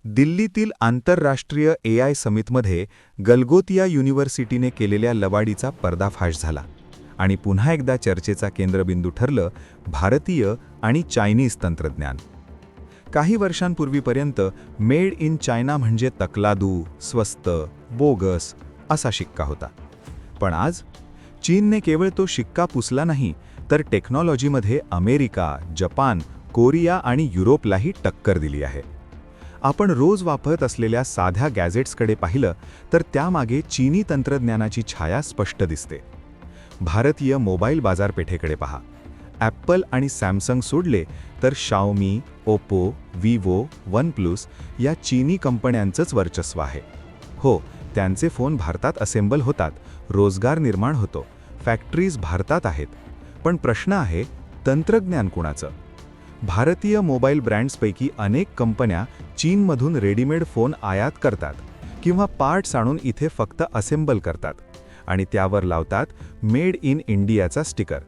दिल्लीतील आंतरराष्ट्रीय AI समिटमध्ये गलगोतिया युनिव्हर्सिटीने केलेल्या लवाडीचा पर्दाफाश झाला आणि पुन्हा एकदा चर्चेचा केंद्रबिंदू ठरलं भारतीय आणि चायनीज तंत्रज्ञान. काही वर्षांपूर्वीपर्यंत मेड इन चायना म्हणजे तकलादू, स्वस्त, बोगस असा शिक्का होता. पण आज चीनने केवळ तो शिक्का पुसला नाही, तर टेक्नॉलॉजीमध्ये अमेरिका, जपान, कोरिया आणि युरोपलाही टक्कर दिली आहे. आपण रोज वापरत असलेल्या साध्या गॅजेट्सकडे पाहिलं तर त्यामागे चीनी तंत्रज्ञानाची छाया स्पष्ट दिसते. भारतीय मोबाईल बाजारपेठेकडे पहा. ॲपल आणि सॅमसंग सोडले तर शाओमी, ओप्पो, विवो, वनप्लस या चीनी कंपन्यांचंच वर्चस्व आहे. हो, त्यांचे फोन भारतात असेंबल होतात, रोजगार निर्माण होतो, फॅक्टरीज भारतात आहेत. पण प्रश्न आहे, तंत्रज्ञान कुणाचं? भारतीय मोबाईल ब्रँड्सपैकी अनेक कंपन्या चीनमधून रेडीमेड फोन आयात करतात किंवा पार्ट्स आणून इथे फक्त असेंबल करतात आणि त्यावर लावतात मेड इन इंडियाचा स्टिकर.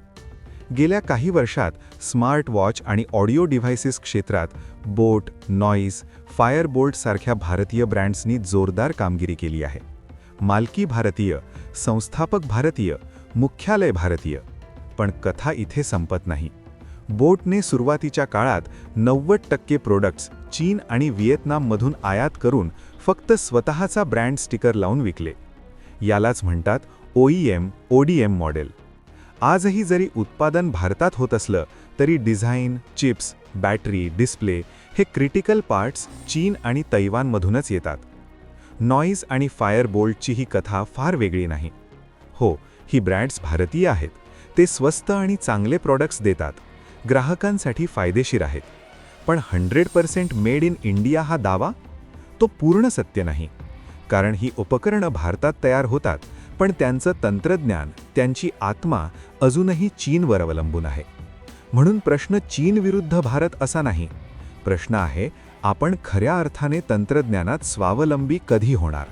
गेल्या काही वर्षात स्मार्ट वॉच आणि ऑडिओ डिव्हाइसेस क्षेत्रात बोट, नॉईज, फायरबोल्ट सारख्या भारतीय ब्रँड्सनी जोरदार कामगिरी केली आहे. मालकी भारतीय, संस्थापक भारतीय, मुख्यालय भारतीय. पण कथा इथे संपत नाही. बोटने सुरुवातीच्या काळात 90% प्रोडक्ट्स चीन आणि व्हिएतनाममधून आयात करून फक्त स्वतःचा ब्रँड स्टिकर लावून विकले. यालाच म्हणतात OEM, ODM मॉडेल. आजही जरी उत्पादन भारतात होत असलं तरी डिझाईन, चिप्स, बॅटरी, डिस्प्ले हे क्रिटिकल पार्ट्स चीन आणि तैवानमधूनच येतात. नॉईज आणि फायरबोल्टची ही कथा फार वेगळी नाही. हो, ही ब्रँड्स भारतीय आहेत. ते स्वस्त आणि चांगले प्रॉडक्ट्स देतात, ग्राहकांसाठी फायदेशीर आहेत. पण 100% मेड इन इंडिया हा दावा? तो पूर्ण सत्य नाही. कारण ही उपकरणं भारतात तयार होतात, पण त्यांचं तंत्रज्ञान, त्यांची आत्मा अजूनही चीनवर अवलंबून आहे. म्हणून प्रश्न चीन विरुद्ध भारत असा नाही. प्रश्न आहे, आपण खऱ्या अर्थाने तंत्रज्ञानात स्वावलंबी कधी होणार?